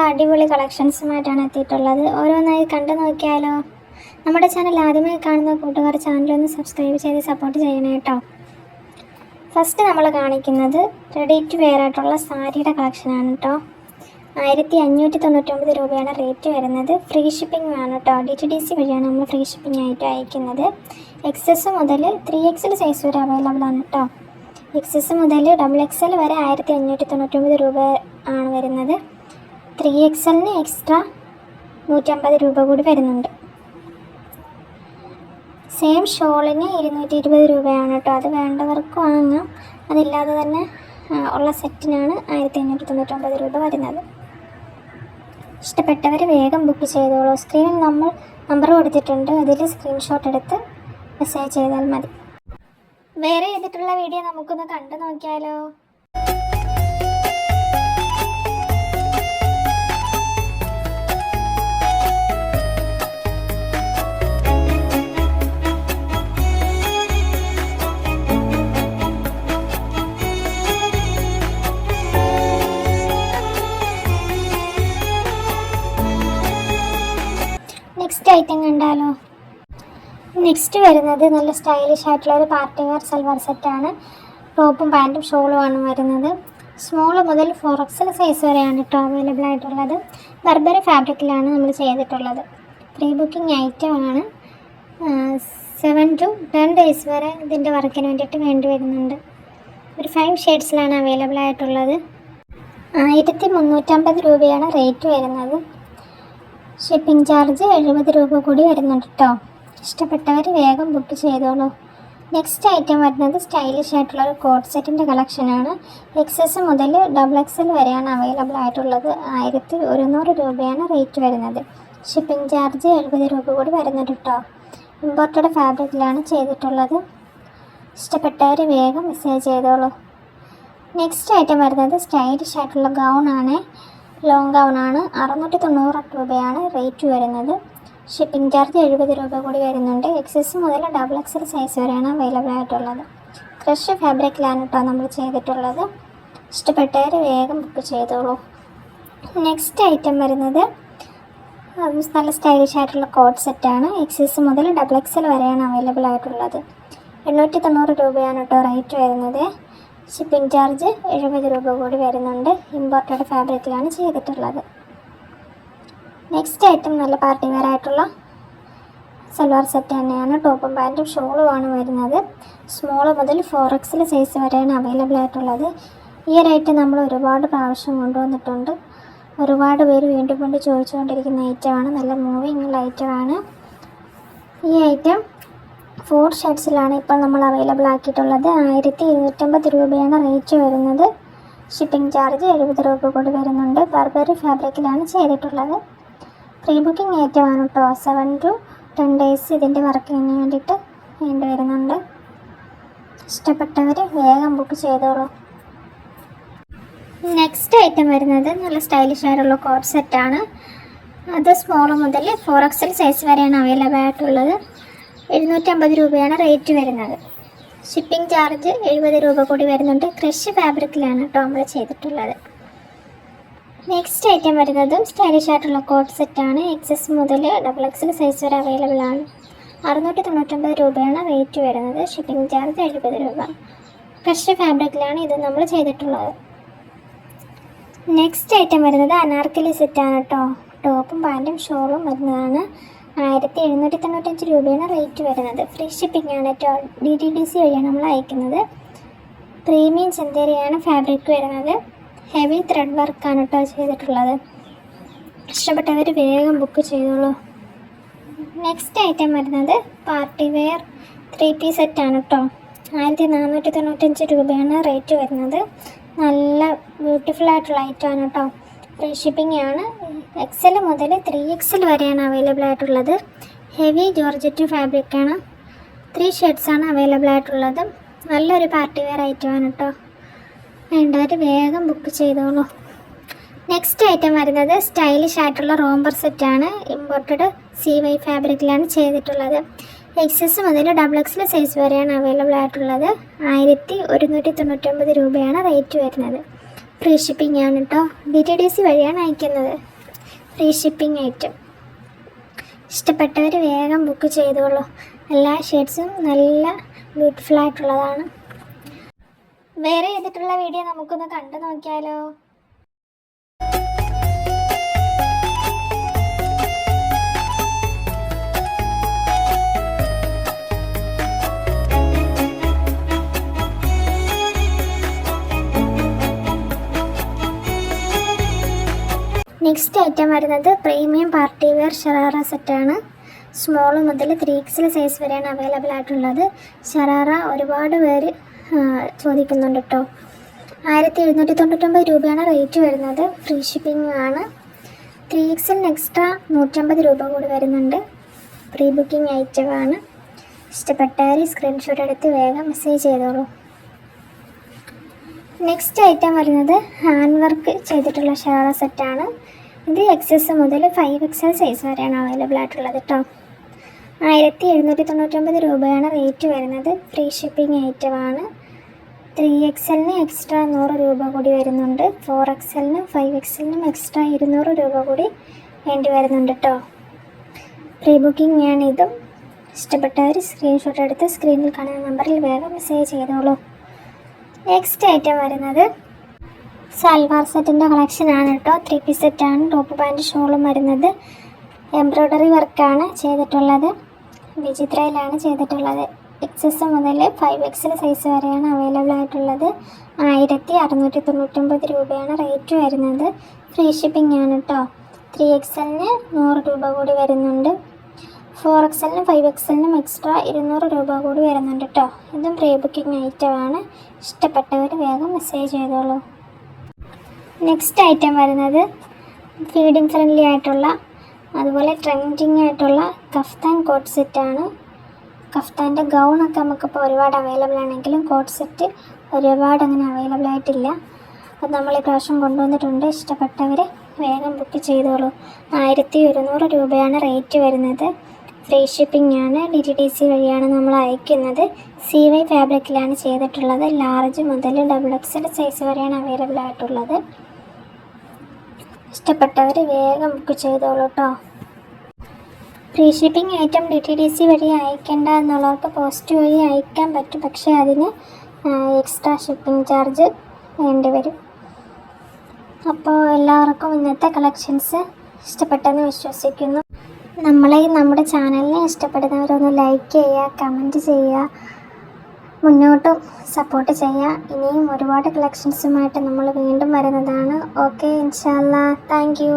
അടിപൊളി കളക്ഷൻസുമായിട്ടാണ് എത്തിയിട്ടുള്ളത്. ഓരോന്നായി കണ്ടു നോക്കിയാലോ. നമ്മുടെ ചാനൽ ആദ്യമായി കാണുന്ന കൂട്ടുകാർ ചാനലൊന്ന് സബ്സ്ക്രൈബ് ചെയ്ത് സപ്പോർട്ട് ചെയ്യണം കേട്ടോ. ഫസ്റ്റ് നമ്മൾ കാണിക്കുന്നത് റെഡി ടു വെയർ ആയിട്ടുള്ള സാരിയുടെ കളക്ഷനാണ് കേട്ടോ. 1599 രൂപയാണ് റേറ്റ് വരുന്നത്. ഫ്രീ ഷിപ്പിംഗ് ആണ് കേട്ടോ. DTDC വഴിയാണ് നമ്മൾ ഫ്രീ ഷിപ്പിംഗ് ആയിട്ട് അയക്കുന്നത്. XS മുതൽ 3XL സൈസ് വരെ അവൈലബിൾ ആണ് കേട്ടോ. XS മുതൽ XXL വരെ 1599 രൂപ ആണ് വരുന്നത്. 3XLന് എക്സ്ട്രാ 150 രൂപ കൂടി വരുന്നുണ്ട്. സെയിം ഷോളിന് 220 രൂപയാണ് കേട്ടോ. അത് വേണ്ടവർക്ക് വാങ്ങാം. അതില്ലാതെ തന്നെ ഉള്ള സെറ്റിനാണ് 1599 രൂപ വരുന്നത്. ഇഷ്ടപ്പെട്ടവർ വേഗം ബുക്ക് ചെയ്തോളൂ. സ്ക്രീനിൽ നമ്മൾ നമ്പർ കൊടുത്തിട്ടുണ്ട്. അതിൽ സ്ക്രീൻഷോട്ട് എടുത്ത് മെസ്സേജ് ചെയ്താൽ മതി. വേറെ ചെയ്തിട്ടുള്ള വീഡിയോ നമുക്കൊന്ന് കണ്ടു നോക്കിയാലോ. നെക്സ്റ്റ് ഐറ്റം കണ്ടാലോ. നെക്സ്റ്റ് വരുന്നത് നല്ല സ്റ്റൈലിഷ് ആയിട്ടുള്ള ഒരു പാർട്ടി വെയർ സൽവാർ സെറ്റാണ്. ടോപ്പും പാൻറ്റും ഷോളുമാണ് വരുന്നത്. സ്മോൾ മുതൽ 4XL സൈസ് വരെയാണ് കേട്ടോ അവൈലബിൾ ആയിട്ടുള്ളത്. ബർബറി ഫാബ്രിക്കിലാണ് നമ്മൾ ചെയ്തിട്ടുള്ളത്. പ്രീ ബുക്കിംഗ് ഐറ്റമാണ്. 7 to 10 days വരെ ഇതിൻ്റെ വർക്കിന് വേണ്ടിയിട്ട് വേണ്ടി വരുന്നുണ്ട്. ഒരു 5 ഷെയ്ഡ്സിലാണ് അവൈലബിൾ ആയിട്ടുള്ളത്. 1350 രൂപയാണ് റേറ്റ് വരുന്നത്. ഷിപ്പിംഗ് ചാർജ് 70 രൂപ കൂടി വരുന്നുണ്ട് കേട്ടോ. ഇഷ്ടപ്പെട്ടവർ വേഗം ബുക്ക് ചെയ്തോളൂ. നെക്സ്റ്റ് ഐറ്റം വരുന്നത് സ്റ്റൈലിഷ് ആയിട്ടുള്ള ഒരു കോട്ട് സെറ്റിൻ്റെ കളക്ഷനാണ്. XS മുതൽ XXL വരെയാണ് അവൈലബിൾ ആയിട്ടുള്ളത്. 1100 രൂപയാണ് റേറ്റ് വരുന്നത്. ഷിപ്പിംഗ് ചാർജ് 70 രൂപ കൂടി വരുന്നുണ്ട് കേട്ടോ. ഇമ്പോർട്ടഡ് ഫാബ്രിക്കിലാണ് ചെയ്തിട്ടുള്ളത്. ഇഷ്ടപ്പെട്ടവർ വേഗം മെസ്സേജ് ചെയ്തോളൂ. നെക്സ്റ്റ് ഐറ്റം വരുന്നത് സ്റ്റൈലിഷ് ആയിട്ടുള്ള ഗൗണാണ്. ലോങ് ഗൗണാണ്. 690 രൂപയാണ് റേറ്റ് വരുന്നത്. ഷിപ്പിംഗ് ചാർജ് 70 രൂപ കൂടി വരുന്നുണ്ട്. XS മുതൽ XXL സൈസ് വരെയാണ് അവൈലബിൾ ആയിട്ടുള്ളത്. ക്രഷ് ഫാബ്രിക്കിലാണ് കേട്ടോ നമ്മൾ ചെയ്തിട്ടുള്ളത്. ഇഷ്ടപ്പെട്ടവർ വേഗം ബുക്ക് ചെയ്തോളൂ. നെക്സ്റ്റ് ഐറ്റം വരുന്നത് നല്ല സ്റ്റൈലിഷ് ആയിട്ടുള്ള കോട്ട് സെറ്റാണ്. XS മുതൽ XXL വരെയാണ് അവൈലബിൾ ആയിട്ടുള്ളത്. 890 രൂപയാണ് കേട്ടോ റേറ്റ് വരുന്നത്. ഷിപ്പിംഗ് ചാർജ് 70 രൂപ കൂടി വരുന്നുണ്ട്. ഇമ്പോർട്ടഡ് ഫാബ്രിക്കിലാണ് ചെയ്തിട്ടുള്ളത്. നെക്സ്റ്റ് ഐറ്റം നല്ല പാർട്ടി വെയർ ആയിട്ടുള്ള സൽവാർ സെറ്റ് തന്നെയാണ്. ടോപ്പും പാൻറ്റും ഷോളുമാണ് വരുന്നത്. സ്മോൾ മുതൽ 4XL സൈസ് വരെയാണ് അവൈലബിൾ ആയിട്ടുള്ളത്. ഈ ഒരു ഐറ്റം നമ്മൾ ഒരുപാട് പ്രാവശ്യം കൊണ്ടുവന്നിട്ടുണ്ട്. ഒരുപാട് പേര് വീണ്ടും വീണ്ടും ചോദിച്ചുകൊണ്ടിരിക്കുന്ന ഐറ്റമാണ്. നല്ല മൂവിങ് ഉള്ള ഐറ്റമാണ്. ഈ ഐറ്റം 4 ഷെയ്ഡ്സിലാണ് ഇപ്പോൾ നമ്മൾ അവൈലബിൾ ആക്കിയിട്ടുള്ളത്. 1250 രൂപയാണ് റേറ്റ് വരുന്നത്. ഷിപ്പിംഗ് ചാർജ് 70 രൂപ കൂടി വരുന്നുണ്ട്. ബർബറി ഫാബ്രിക്കിലാണ് ചെയ്തിട്ടുള്ളത്. പ്രീ ബുക്കിംഗ് ഐറ്റമാണ് കേട്ടോ. 7 to 10 days ഇതിൻ്റെ വർക്കിന് വേണ്ടിയിട്ട് വേണ്ടി വരുന്നുണ്ട്. ഇഷ്ടപ്പെട്ടവർ വേഗം ബുക്ക് ചെയ്തോളൂ. നെക്സ്റ്റ് ഐറ്റം വരുന്നത് നല്ല സ്റ്റൈലിഷ് ആയിട്ടുള്ള കോട്ട് സെറ്റാണ്. അത് സ്മോൾ മുതൽ 4XL സൈസ് വരെയാണ് അവൈലബിൾ ആയിട്ടുള്ളത്. 750 രൂപയാണ് റേറ്റ് വരുന്നത്. ഷിപ്പിംഗ് ചാർജ് 70 രൂപ കൂടി വരുന്നുണ്ട്. ക്രഷ് ഫാബ്രിക്കിലാണ് കേട്ടോ നമ്മൾ ചെയ്തിട്ടുള്ളത്. നെക്സ്റ്റ് ഐറ്റം വരുന്നതും സ്റ്റൈലിഷ് ആയിട്ടുള്ള കോട്ട് സെറ്റാണ്. XS മുതൽ XXL സൈസ് വരെ അവൈലബിൾ ആണ്. 699 രൂപയാണ് റേറ്റ് വരുന്നത്. ഷിപ്പിംഗ് ചാർജ് 70 രൂപ. ക്രഷ് ഫാബ്രിക്കിലാണ് ഇത് നമ്മൾ ചെയ്തിട്ടുള്ളത്. നെക്സ്റ്റ് ഐറ്റം വരുന്നത് അനാർക്കലി സെറ്റാണ് കേട്ടോ. ടോപ്പും പാൻറ്റും ഷോളും വരുന്നതാണ്. 1795 രൂപയാണ് റേറ്റ് വരുന്നത്. ഫ്രീ ഷിപ്പിംഗ് ആണ് കേട്ടോ. DTDC വഴിയാണ് നമ്മൾ അയക്കുന്നത്. പ്രീമിയം ചന്തേരിയാണ് ഫാബ്രിക് വരുന്നത്. ഹെവി ത്രെഡ് വർക്കാണ് കേട്ടോ ചെയ്തിട്ടുള്ളത്. ഇഷ്ടപ്പെട്ടവർ വേഗം ബുക്ക് ചെയ്തോളൂ. നെക്സ്റ്റ് ഐറ്റം വരുന്നത് പാർട്ടി വെയർ 3 പീസ് സെറ്റാണ് കേട്ടോ. 1495 രൂപയാണ് റേറ്റ് വരുന്നത്. നല്ല ബ്യൂട്ടിഫുൾ ആയിട്ടുള്ള ഐറ്റമാണ് കേട്ടോ. ഫ്രീ ഷിപ്പിംഗ് ആണ്. XL മുതൽ 3XL വരെയാണ് അവൈലബിൾ ആയിട്ടുള്ളത്. ഹെവി ജോർജറ്റ് ഫാബ്രിക്കാണ്. 3 ഷെയ്ഡ്സാണ് അവൈലബിൾ ആയിട്ടുള്ളത്. നല്ലൊരു പാർട്ടി വെയർ ഐറ്റമാണ് കേട്ടോ. വേണ്ടവർ വേഗം ബുക്ക് ചെയ്തോളൂ. നെക്സ്റ്റ് ഐറ്റം വരുന്നത് സ്റ്റൈലിഷ് ആയിട്ടുള്ള റോംബർ സെറ്റാണ്. ഇമ്പോർട്ടഡ് CY ഫാബ്രിക്കിലാണ് ചെയ്തിട്ടുള്ളത്. XS മുതൽ XXL സൈസ് വരെയാണ് അവൈലബിൾ ആയിട്ടുള്ളത്. 1199 രൂപയാണ് റേറ്റ് വരുന്നത്. ഫ്രീ ഷിപ്പിംഗ് ആണ് കേട്ടോ. DTDC വഴിയാണ് അയക്കുന്നത്. Free shipping item. ഇഷ്ടപ്പെട്ടവർ വേഗം ബുക്ക് ചെയ്തോളൂ. എല്ലാ ഷെയ്ഡ്സും നല്ല ബ്യൂട്ടിഫുൾ ആയിട്ടുള്ളതാണ്. വേറെ ചെയ്തിട്ടുള്ള വീഡിയോ നമുക്കൊന്ന് കണ്ടു നോക്കിയാലോ. നെക്സ്റ്റ് ഐറ്റം വരുന്നത് പ്രീമിയം പാർട്ടി വെയർ ഷറാറ സെറ്റാണ്. സ്മോൾ മുതൽ 3XL സൈസ് വരെയാണ് അവൈലബിൾ ആയിട്ടുള്ളത്. ഷറാറ ഒരുപാട് പേര് ചോദിക്കുന്നുണ്ട് കേട്ടോ. 1799 രൂപയാണ് റേറ്റ് വരുന്നത്. ഫ്രീ ഷിപ്പിംഗ് ആണ്. 3XL എക്സ്ട്രാ 150 രൂപ കൂടി വരുന്നുണ്ട്. പ്രീ ബുക്കിംഗ് ഐറ്റമാണ്. ഇഷ്ടപ്പെട്ടവർ സ്ക്രീൻഷോട്ട് എടുത്ത് വേഗം മെസ്സേജ് ചെയ്തോളൂ. നെക്സ്റ്റ് ഐറ്റം വരുന്നത് ഹാൻഡ് വർക്ക് ചെയ്തിട്ടുള്ള ഷറാറ സെറ്റാണ്. ഇത് XS മുതൽ 5XL സൈസ് വരെയാണ് അവൈലബിൾ ആയിട്ടുള്ളത് കേട്ടോ. 1799 രൂപയാണ് റേറ്റ് വരുന്നത്. ഫ്രീ ഷിപ്പിംഗ് ഐറ്റമാണ്. 3XLന് എക്സ്ട്രാ 100 രൂപ കൂടി വരുന്നുണ്ട്. 4XLനും 5XLനും എക്സ്ട്രാ 200 രൂപ കൂടി വേണ്ടി വരുന്നുണ്ട് കേട്ടോ. പ്രീ ബുക്കിംഗ് ആണ് ഇതും. ഇഷ്ടപ്പെട്ടവർ സ്ക്രീൻഷോട്ട് എടുത്ത് സ്ക്രീനിൽ കാണുന്ന നമ്പറിൽ വേഗം മെസ്സേജ് ചെയ്തോളൂ. നെക്സ്റ്റ് ഐറ്റം വരുന്നത് സൽവാർ സെറ്റിൻ്റെ കളക്ഷനാണ് കേട്ടോ. 3 പീസ് സെറ്റാണ്. ടോപ്പ് പാൻറ്റ് ഷോളും വരുന്നത്. എംബ്രോയ്ഡറി വർക്കാണ് ചെയ്തിട്ടുള്ളത്. വിചിത്രയിലാണ് ചെയ്തിട്ടുള്ളത്. XS മുതൽ 5XL സൈസ് വരെയാണ് അവൈലബിൾ ആയിട്ടുള്ളത്. 1699 രൂപയാണ് റേറ്റ് വരുന്നത്. ഫ്രീ ഷിപ്പിംഗ് ആണ് കേട്ടോ. 3XLന് 100 രൂപ കൂടി വരുന്നുണ്ട്. 4XLനും 5XLനും എക്സ്ട്രാ 200 രൂപ കൂടി വരുന്നുണ്ട് കേട്ടോ. ഇതും പ്രീ ബുക്കിംഗ് ഐറ്റമാണ്. ഇഷ്ടപ്പെട്ടവർ വേഗം മെസ്സേജ് ചെയ്തോളൂ. നെക്സ്റ്റ് ഐറ്റം വരുന്നത് ഫീഡിങ് ഫ്രണ്ട്ലി ആയിട്ടുള്ള അതുപോലെ ട്രെൻഡിങ് ആയിട്ടുള്ള കഫ്താൻ കോട്ട് സെറ്റാണ്. കഫ്താൻ്റെ ഗൗണൊക്കെ നമുക്കിപ്പോൾ ഒരുപാട് അവൈലബിൾ ആണെങ്കിലും കോട്ട് സെറ്റ് ഒരുപാട് അങ്ങനെ അവൈലബിൾ ആയിട്ടില്ല. അത് നമ്മൾ ഈ പ്രാവശ്യം കൊണ്ടുവന്നിട്ടുണ്ട്. ഇഷ്ടപ്പെട്ടവർ വേഗം ബുക്ക് ചെയ്തോളൂ. 1100 രൂപയാണ് റേറ്റ് വരുന്നത്. ഫ്രീ ഷിപ്പിംഗ് ആണ്. DTDC വഴിയാണ് നമ്മൾ അയക്കുന്നത്. CY ഫാബ്രിക്കിലാണ് ചെയ്തിട്ടുള്ളത്. ലാർജ് മുതൽ XXL സൈസ് വരെയാണ് അവൈലബിൾ ആയിട്ടുള്ളത്. ഇഷ്ടപ്പെട്ടവർ വേഗം ബുക്ക് ചെയ്തോളൂ കേട്ടോ. ഫ്രീ ഷിപ്പിംഗ് ഐറ്റം DTDC വഴി അയക്കേണ്ട എന്നുള്ളവർക്ക് പോസ്റ്റ് വഴി അയക്കാൻ പറ്റും. പക്ഷേ അതിന് എക്സ്ട്രാ ഷിപ്പിംഗ് ചാർജ് വേണ്ടി വരും. അപ്പോൾ എല്ലാവർക്കും ഇന്നത്തെ കളക്ഷൻസ് ഇഷ്ടപ്പെട്ടെന്ന് വിശ്വസിക്കുന്നു. നമ്മുടെ ചാനലിനെ ഇഷ്ടപ്പെടുന്നവരൊന്ന് ലൈക്ക് ചെയ്യുക, കമൻറ്റ് ചെയ്യുക, മുന്നോട്ടും സപ്പോർട്ട് ചെയ്യുക. ഇനിയും ഒരുപാട് കളക്ഷൻസുമായിട്ട് നമ്മൾ വീണ്ടും വരുന്നതാണ്. ഓക്കെ, ഇൻഷാ അല്ലാ. Thank you.